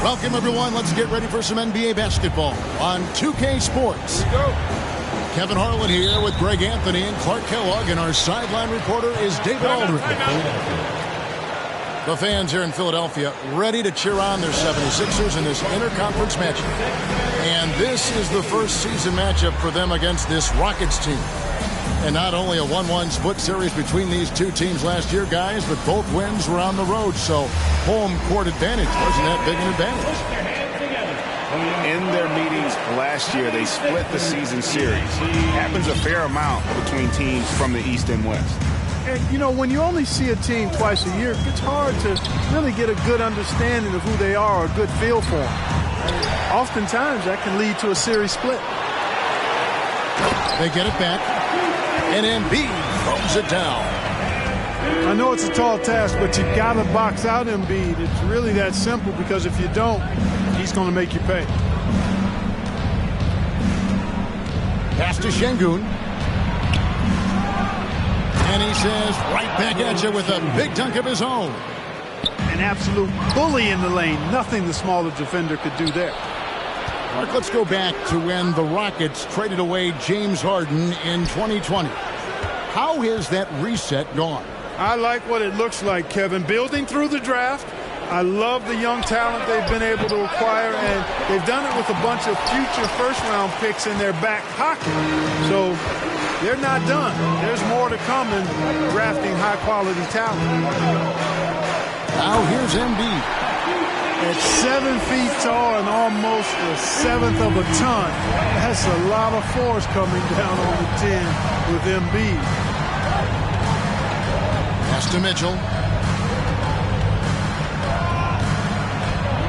Welcome, everyone. Let's get ready for some NBA basketball on 2K Sports. Here we go. Kevin Harlan here with Greg Anthony and Clark Kellogg, and our sideline reporter is David Aldridge. The fans here in Philadelphia ready to cheer on their 76ers in this interconference matchup. And this is the first season matchup for them against this Rockets team. And not only a 1-1 split series between these two teams last year, guys, but both wins were on the road. So home court advantage wasn't that big an advantage. In their meetings last year, they split the season series. Happens a fair amount between teams from the East and West. And, you know, when you only see a team twice a year, it's hard to really get a good understanding of who they are or a good feel for them. And oftentimes, that can lead to a series split. They get it back, and Embiid throws it down. I know it's a tall task, but you got to box out Embiid. It's really that simple, because if you don't, he's going to make you pay. Pass to Şengün. And he says right back at you with a big dunk of his own. An absolute bully in the lane. Nothing the smaller defender could do there. Mark, let's go back to when the Rockets traded away James Harden in 2020. How has that reset gone? I like what it looks like, Kevin. Building through the draft. I love the young talent they've been able to acquire, and they've done it with a bunch of future first-round picks in their back pocket. So they're not done. There's more to come in drafting high-quality talent. Now here's Embiid. At 7 feet tall and almost a seventh of a ton, that's a lot of force coming down on the 10 with Embiid. Pass to Mitchell.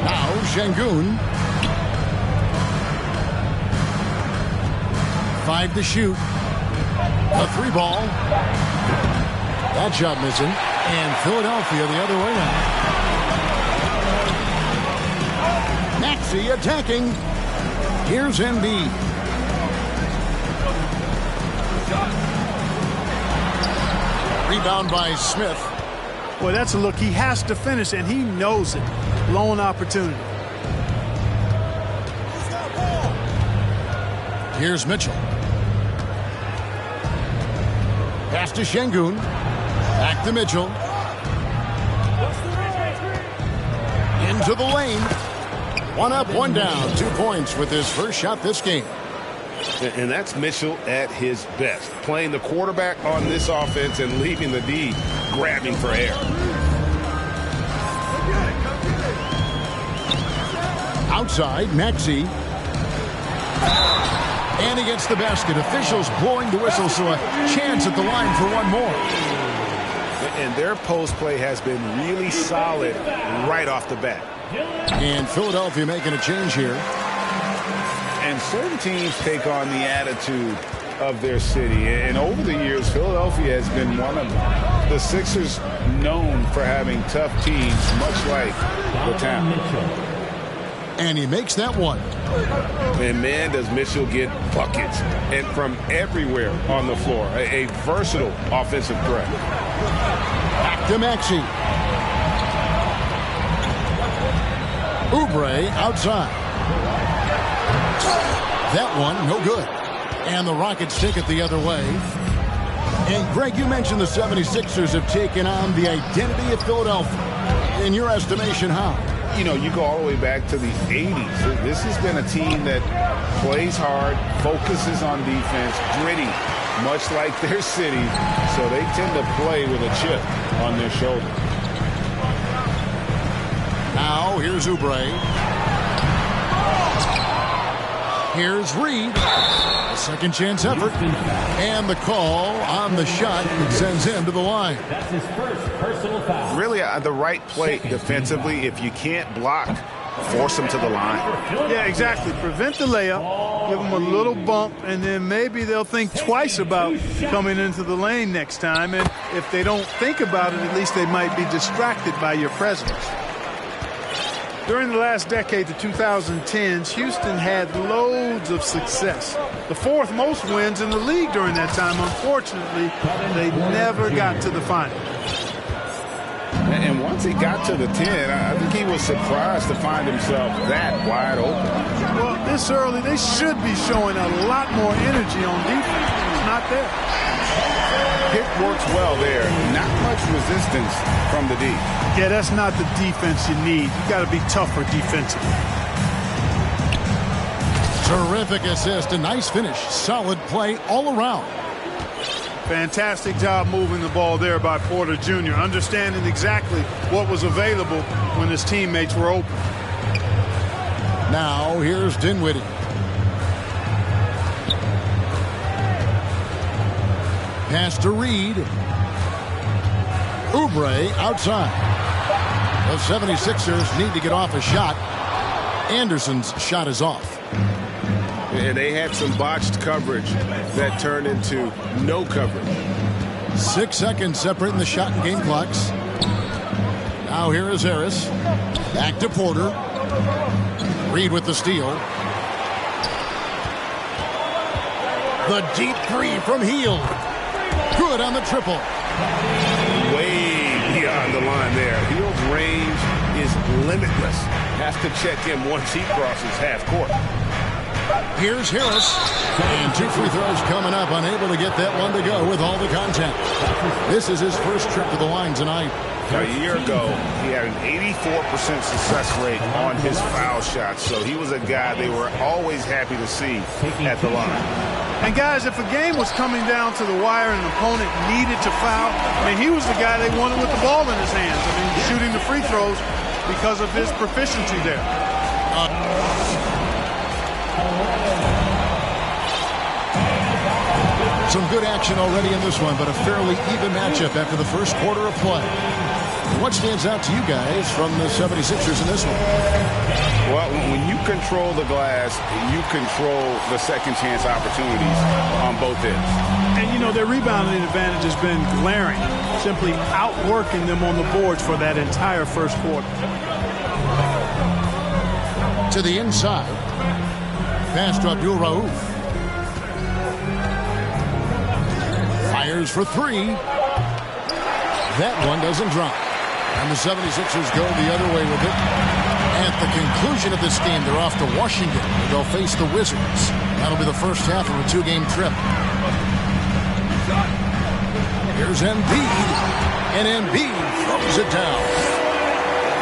Now Şengün. 5 to shoot. A 3 ball. That shot missing. And Philadelphia the other way now. Maxey attacking. Here's Embiid. Rebound by Smith. Boy, that's a look. He has to finish, and he knows it. Lone opportunity. Here's Mitchell. Pass to Şengün. Back to Mitchell. Into the lane. One up, one down. 2 points with his first shot this game. And that's Mitchell at his best. Playing the quarterback on this offense and leaving the D grabbing for air. Outside, Maxey. And he gets the basket. Officials blowing the whistle, so a chance at the line for one more. And their post play has been really solid right off the bat. And Philadelphia making a change here. And certain teams take on the attitude of their city. And over the years, Philadelphia has been one of them. The Sixers known for having tough teams, much like the town. And he makes that one. And man, does Mitchell get buckets. And from everywhere on the floor. A versatile offensive threat. Back to Maxey. Oubre outside. That one, no good. And the Rockets take it the other way. And Greg, you mentioned the 76ers have taken on the identity of Philadelphia. In your estimation, how? You know, you go all the way back to the 80s. This has been a team that plays hard, focuses on defense, gritty, much like their city. So they tend to play with a chip on their shoulder. Now, here's Oubre. Here's Reed. A second chance effort. And the call on the shot sends him to the line. That's his first personal foul. Really, the right play defensively. If you can't block, force him to the line. Yeah, exactly. Prevent the layup, give them a little bump, and then maybe they'll think twice about coming into the lane next time. And if they don't think about it, at least they might be distracted by your presence. During the last decade, the 2010s, Houston had loads of success. The fourth most wins in the league during that time. Unfortunately, they never got to the final. And once he got to the 10, I think he was surprised to find himself that wide open. Well, this early, they should be showing a lot more energy on defense. It's not there. Hit works well there. Not much resistance from the D. Yeah, that's not the defense you need. You got to be tougher defensively. Terrific assist. A nice finish. Solid play all around. Fantastic job moving the ball there by Porter Jr., understanding exactly what was available when his teammates were open. Now, here's Dinwiddie. Pass to Reed. Oubre outside. The 76ers need to get off a shot. Anderson's shot is off. And they had some botched coverage that turned into no coverage. 6 seconds separating the shot and game clocks. Now here is Harris. Back to Porter. Reed with the steal. The deep three from Hield. Good on the triple. Way beyond the line there. Hield's range is limitless. Has to check him once he crosses half court. Here's Harris. And 2 free throws coming up. Unable to get that one to go with all the contact. This is his first trip to the line tonight. A year ago, he had an 84% success rate on his foul shots. So he was a guy they were always happy to see at the line. And guys, if a game was coming down to the wire and an opponent needed to foul, I mean, he was the guy they wanted with the ball in his hands. I mean, shooting the free throws because of his proficiency there. Some good action already in this one, but a fairly even matchup after the first quarter of play. What stands out to you guys from the 76ers in this one? Well, when you control the glass, you control the second chance opportunities on both ends. And, you know, their rebounding advantage has been glaring, simply outworking them on the boards for that entire first quarter. To the inside. Pass to Abdul Rauf. Fires for 3. That one doesn't drop. And the 76ers go the other way with it. At the conclusion of this game, they're off to Washington. They'll face the Wizards. That'll be the first half of a 2-game trip. Here's Embiid, and Embiid throws it down.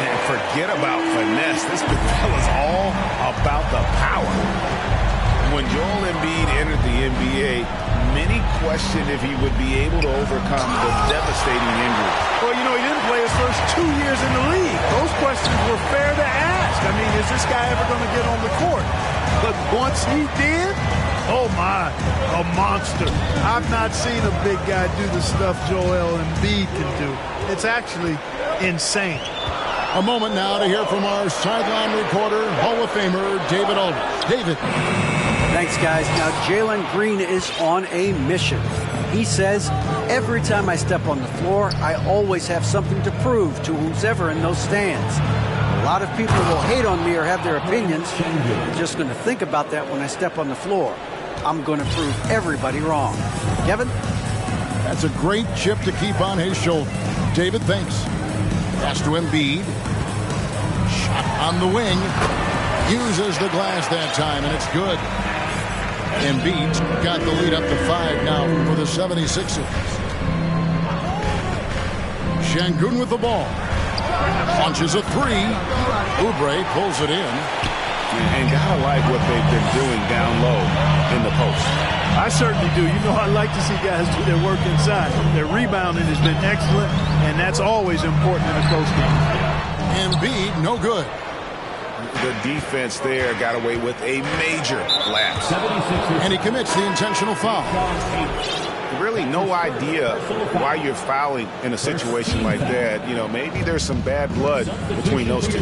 And forget about finesse. This fella's all about the power. When Joel Embiid entered the NBA, many questioned if he would be able to overcome the devastating injury. Well, you know, he didn't play his first 2 years in the league. Those questions were fair to ask. I mean, is this guy ever going to get on the court? But once he did, oh my, a monster. I've not seen a big guy do the stuff Joel Embiid can do. It's actually insane. A moment now to hear from our sideline reporter, Hall of Famer David Aldridge. David. Thanks, guys. Now, Jalen Green is on a mission. He says, every time I step on the floor, I always have something to prove to who's ever in those stands. A lot of people will hate on me or have their opinions. I'm just going to think about that when I step on the floor. I'm going to prove everybody wrong. Kevin? That's a great chip to keep on his shoulder. David, thanks. Pass to Embiid. Shot on the wing. Uses the glass that time, and it's good. Embiid's got the lead up to 5 now for the 76ers. Şengün with the ball. Launches a 3. Oubre pulls it in. And gotta like what they've been doing down low in the post. I certainly do. You know, I like to see guys do their work inside. Their rebounding has been excellent, and that's always important in a close game. Embiid, no good. The defense there got away with a major lapse. And he commits the intentional foul. Really no idea why you're fouling in a situation like that. You know, maybe there's some bad blood between those two.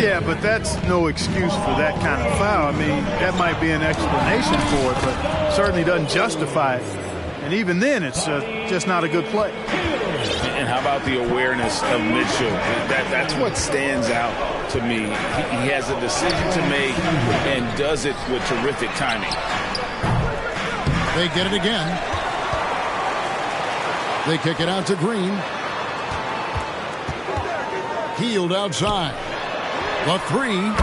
Yeah, but that's no excuse for that kind of foul. I mean, that might be an explanation for it, but certainly doesn't justify it. And even then, it's just not a good play. And how about the awareness of Mitchell? That's what stands out to me. He has a decision to make and does it with terrific timing. They get it again. They kick it out to Green. Healed outside. The 3.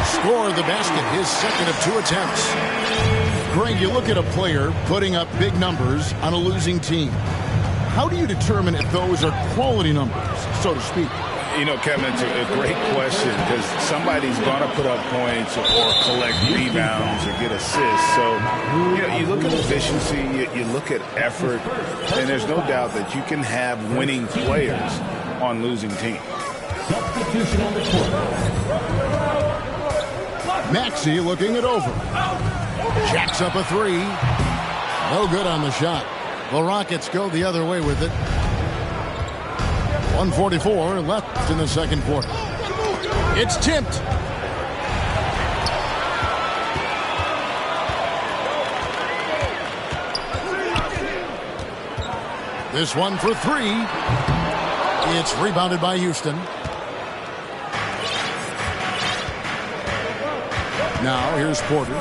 Score the basket. His second of 2 attempts. Greg, you look at a player putting up big numbers on a losing team. How do you determine if those are quality numbers, so to speak? You know, Kevin, it's a great question because somebody's going to put up points or collect rebounds or get assists. So, you know, you look at efficiency, you look at effort, and there's no doubt that you can have winning players on losing teams. Substitution on the court. Maxey looking it over. Jacks up a 3. No good on the shot. The Rockets go the other way with it. 1:44 left in the second quarter. It's tipped. This one for 3. It's rebounded by Houston. Now here's Porter.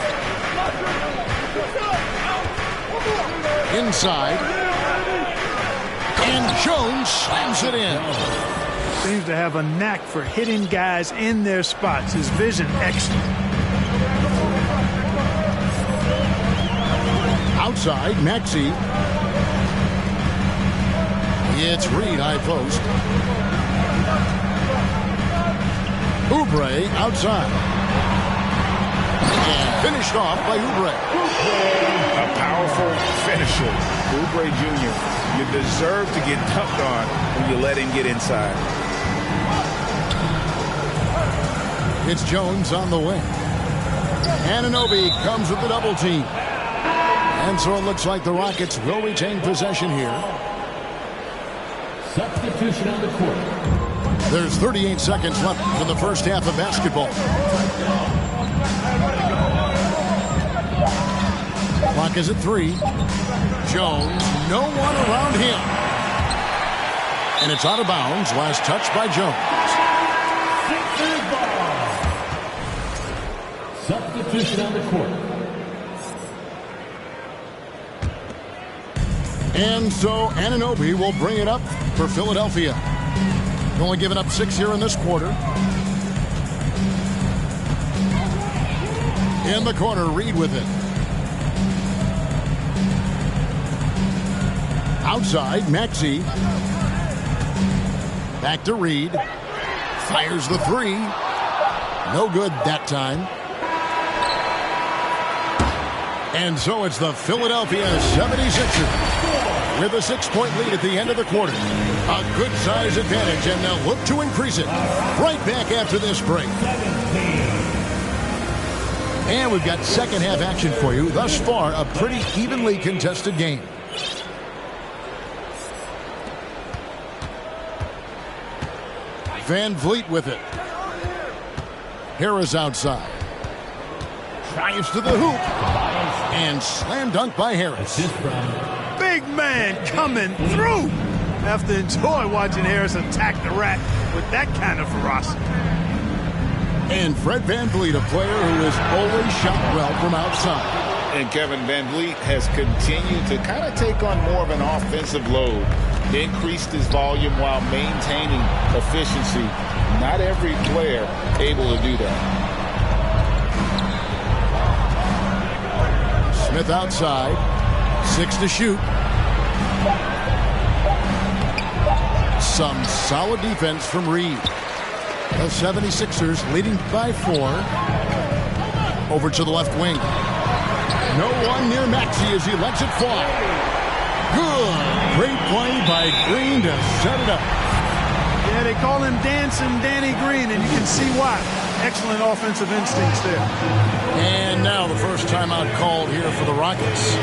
Inside. And Jones slams it in. Seems to have a knack for hitting guys in their spots. His vision excellent. Outside, Maxey. It's Reed, high post. Oubre outside. And finished off by Oubre. A powerful finisher. Oubre Jr., you deserve to get dunked on when you let him get inside. It's Jones on the wing. Anunoby comes with the double team. And so it looks like the Rockets will retain possession here. Substitution on the court. There's 38 seconds left in the first half of basketball. Clock is at 3. Jones, no one around him. And it's out of bounds. Last touch by Jones. Substitution on the court. And so Anunoby will bring it up for Philadelphia. Only given up 6 here in this quarter. In the corner, Reed with it. Outside, Maxey. Back to Reed. Fires the three. No good that time. And so it's the Philadelphia 76ers with a 6-point lead at the end of the quarter. A good size advantage, and they'll look to increase it right back after this break. And we've got second half action for you. Thus far, a pretty evenly contested game. Van Vliet with it. Harris outside. Drives to the hoop. And slam dunk by Harris. Big man coming through. Have to enjoy watching Harris attack the rack with that kind of ferocity. And Fred Van Vliet, a player who has always shot well from outside. And Kevin Van Vliet has continued to kind of take on more of an offensive load. Increased his volume while maintaining efficiency. Not every player able to do that. Smith outside. 6 to shoot. Some solid defense from Reed. The 76ers leading by 4. Over to the left wing. No one near Maxey as he lets it fly. Good. Great play by Green to set it up. Yeah, they call him Dancing Danny Green, and you can see why. Excellent offensive instincts there. And now the first timeout called here for the Rockets.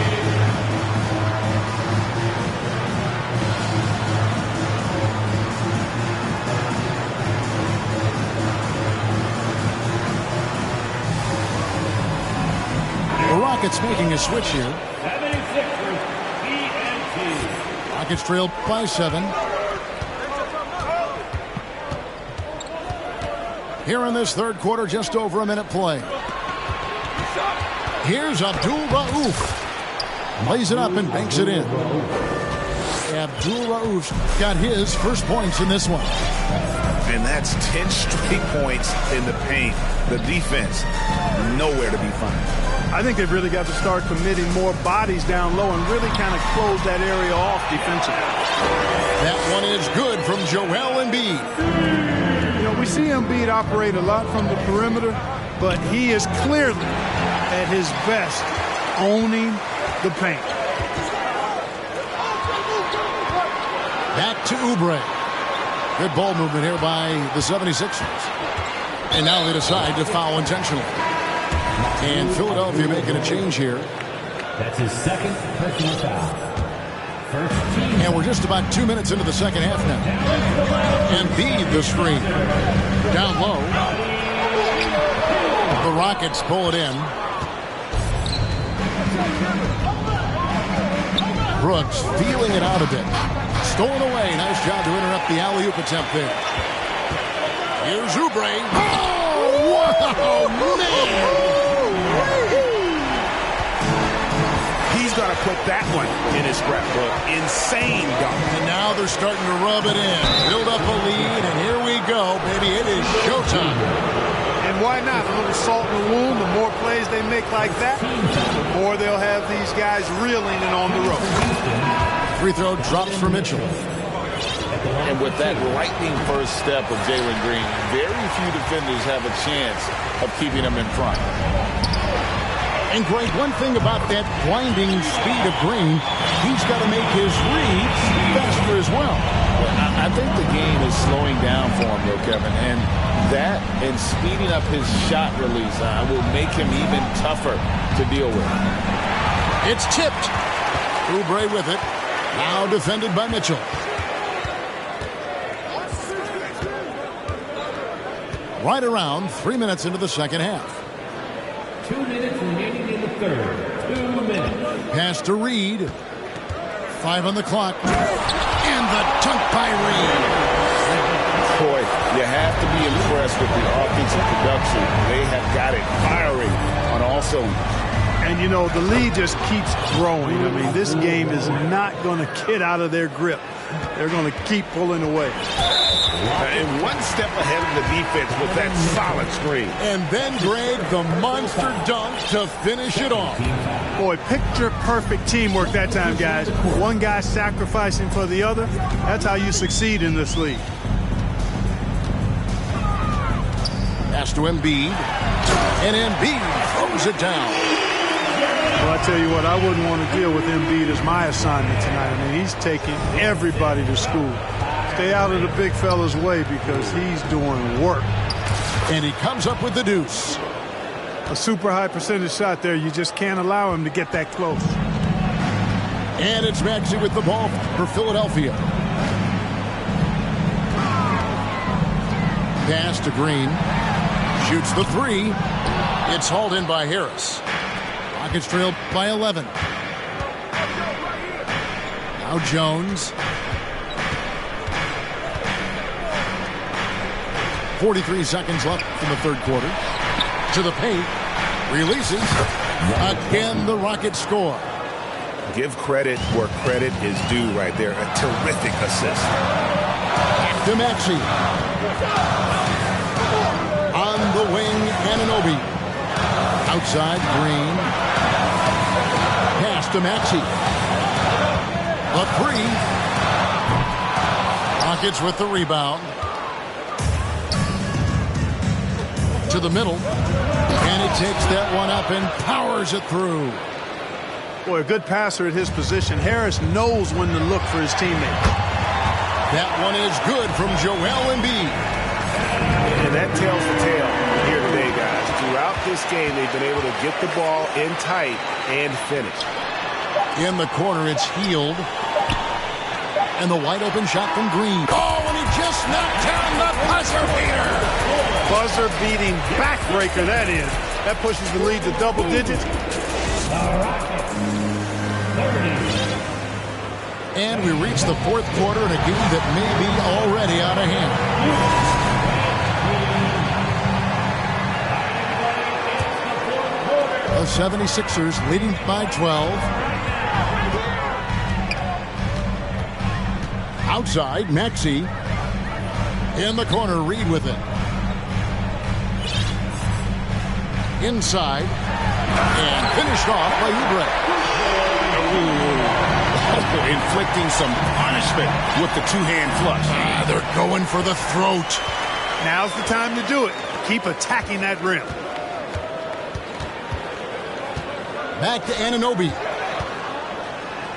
The Rockets making a switch here. 76ers ENT. Rockets trailed by 7. Here in this third quarter, just over a minute play. Here's Abdul Rauf. Lays it up and banks it in. Abdul Rauf's got his first points in this one. And that's 10 straight points in the paint. The defense, nowhere to be found. I think they've really got to start committing more bodies down low and really kind of close that area off defensively. That one is good from Joel Embiid. You know, we see Embiid operate a lot from the perimeter, but he is clearly at his best owning the paint. Back to Oubre. Good ball movement here by the 76ers. And now they decide to foul intentionally. And Philadelphia making a change here. That's his second personal foul. First team. And we're just about 2 minutes into the second half now. Embiid the screen. Down low. The Rockets pull it in. Brooks feeling it out a bit. Stolen away. Nice job to interrupt the alley-oop attempt there. Here's Oubre. Oh, wow, man. He's got to put that one in his scrapbook. Insane dunk. And now they're starting to rub it in. Build up a lead, and here we go, baby. It is showtime. And why not? A little salt in the wound. The more plays they make like that, the more they'll have these guys reeling and on the road. Free throw drops for Mitchell. And with that lightning first step of Jalen Green, very few defenders have a chance of keeping him in front. And Greg, one thing about that blinding speed of Green, he's got to make his reads faster as well. I think the game is slowing down for him, though, Kevin. And that and speeding up his shot release will make him even tougher to deal with. It's tipped. Oubre with it. Now defended by Mitchell. Right around 3 minutes into the second half. 2 minutes remaining in the third. 2 minutes. Pass to Reed. 5 on the clock. And the dunk by Reed. Boy, you have to be impressed with the offensive production. They have got it firing on all cylinders. And, you know, the lead just keeps growing. I mean, this game is not going to get out of their grip. They're going to keep pulling away. And one step ahead of the defense with that solid screen. And then, Greg, the monster dunk to finish it off. Boy, picture-perfect teamwork that time, guys. One guy sacrificing for the other. That's how you succeed in this league. Pass to Embiid. And Embiid throws it down. Well, I tell you what, I wouldn't want to deal with Embiid as my assignment tonight. I mean, he's taking everybody to school. Stay out of the big fella's way because he's doing work. And he comes up with the deuce. A super high percentage shot there. You just can't allow him to get that close. And it's Maxey with the ball for Philadelphia. Pass to Green. Shoots the three. It's hauled in by Harris. Rockets trailed by 11. Now Jones. 43 seconds left in the third quarter. To the paint. Releases. Again, the Rockets score. Give credit where credit is due right there. A terrific assist. To Maxey. On the wing, Anunoby. Outside, Green. Pass to Maxey. A three. Rockets with the rebound. To the middle. And he takes that one up and powers it through. Boy, a good passer at his position. Harris knows when to look for his teammate. That one is good from Joel Embiid. And that tells the tale here today, guys. Throughout this game, they've been able to get the ball in tight and finish. In the corner, it's Hield. And the wide open shot from Green. Oh, and he just knocked down the buzzer beater. Buzzer beating backbreaker, that is. That pushes the lead to double digits. And we reach the fourth quarter in a game that may be already out of hand. The 76ers leading by 12. Outside, Maxey. In the corner, Reed with it. Inside. And finished off by Oubre. Inflicting some punishment with the two-hand flush. They're going for the throat. Now's the time to do it. Keep attacking that rim. Back to Anunoby.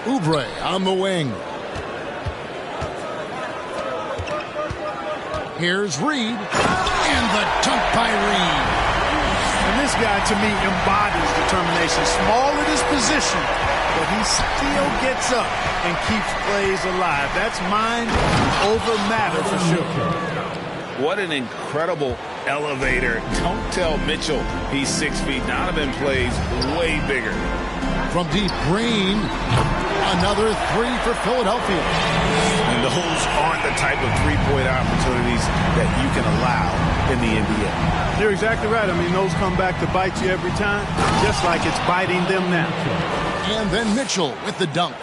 Oubre on the wing. Here's Reed. And the dunk by Reed. And this guy, to me, embodies determination. Small at his position, but he still gets up and keeps plays alive. That's mind over matter for sure. What an incredible elevator. Don't tell Mitchell he's 6 feet. Donovan plays way bigger. From deep, Green. Another three for Philadelphia. And those aren't the type of three-point opportunities that you can allow in the NBA. You're exactly right. I mean, those come back to bite you every time, just like it's biting them now. And then Mitchell with the dunk.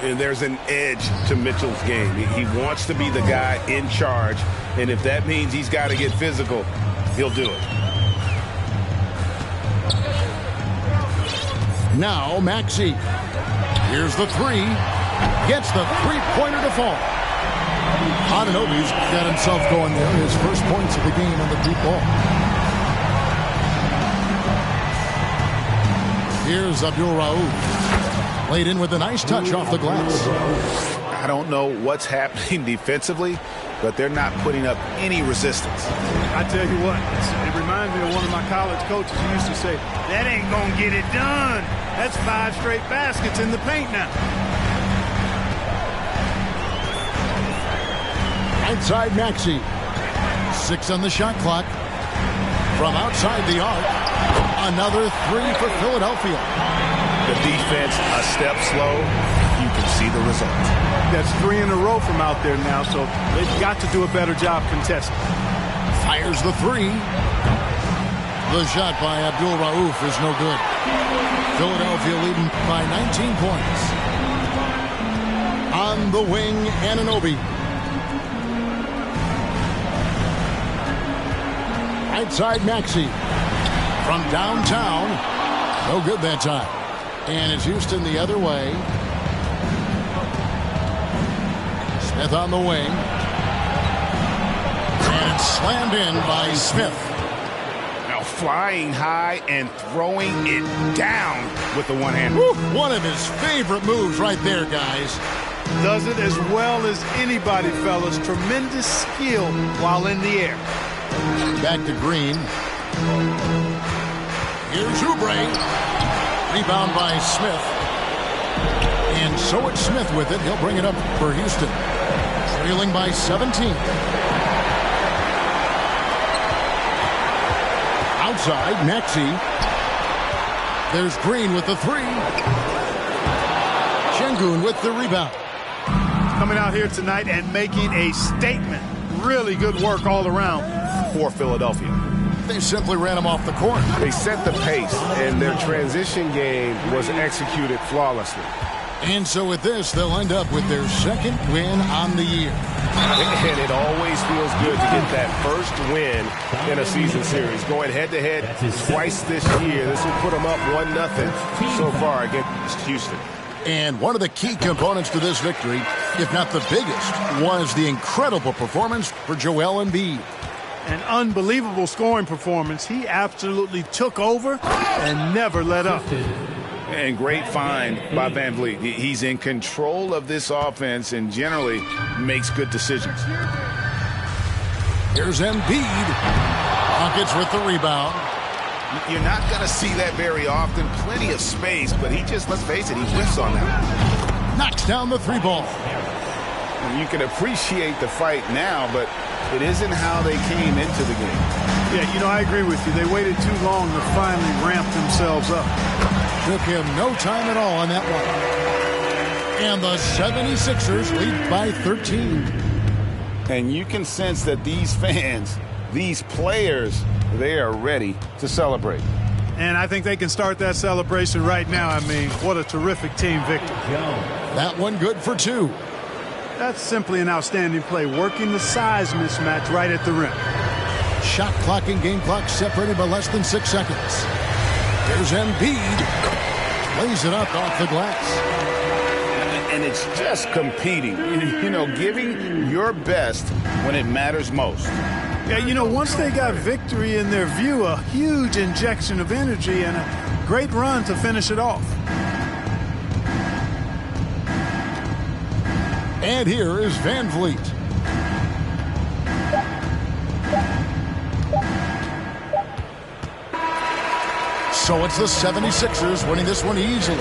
And there's an edge to Mitchell's game. He wants to be the guy in charge, and if that means he's got to get physical, he'll do it. Now Maxey. Here's the three. Gets the three-pointer to fall. Anunoby's got himself going there. His first points of the game on the deep ball. Here's Abdul Rauf. Laid in with a nice touch off the glass. I don't know what's happening defensively, but they're not putting up any resistance. I tell you what, it reminds me of one of my college coaches who used to say, that ain't gonna get it done. That's 5 straight baskets in the paint now. Outside Maxey. 6 on the shot clock. From outside the arc. Another three for Philadelphia. The defense a step slow. You can see the result. That's 3 in a row from out there now, so they've got to do a better job contesting. Fires the three. The shot by Abdul Rauf is no good. Philadelphia leading by 19 points. On the wing, Anunoby. Outside Maxey. From downtown. No good that time. And it's Houston the other way. Smith on the wing. And it's slammed in by Smith. Now flying high and throwing it down with the one-hand. One of his favorite moves right there, guys. Does it as well as anybody, fellas. Tremendous skill while in the air. Back to Green. Here's Oubre. Rebound by Smith. And so it's Smith with it. He'll bring it up for Houston. Trailing by 17. Outside, Maxey. There's Green with the three. Şengün with the rebound. Coming out here tonight and making a statement. Really good work all around for Philadelphia. They simply ran him off the court. They set the pace, and their transition game was executed flawlessly. And so with this, they'll end up with their second win on the year. And it always feels good to get that first win in a season series. Going head-to-head twice this year. This will put them up 1-0 so far against Houston. And one of the key components to this victory, if not the biggest, was the incredible performance for Joel Embiid. An unbelievable scoring performance. He absolutely took over and never let up. And great find by Van Vliet. He's in control of this offense and generally makes good decisions. Here's Embiid. Rockets with the rebound. You're not going to see that very often. Plenty of space, but he just, let's face it, he whiffs on that. Knocks down the three ball. And you can appreciate the fight now, but it isn't how they came into the game. Yeah, you know, I agree with you. They waited too long to finally ramp themselves up. Took him no time at all on that one. And the 76ers lead by 13. And you can sense that these fans, these players, they are ready to celebrate. And I think they can start that celebration right now. I mean, what a terrific team victory. That one good for two. That's simply an outstanding play, working the size mismatch right at the rim. Shot clock and game clock separated by less than 6 seconds. Here's Embiid. Lays it up off the glass. And it's just competing, you know, giving your best when it matters most. Yeah, you know, once they got victory in their view, a huge injection of energy and a great run to finish it off. And here is Van Vliet. So it's the 76ers winning this one easily.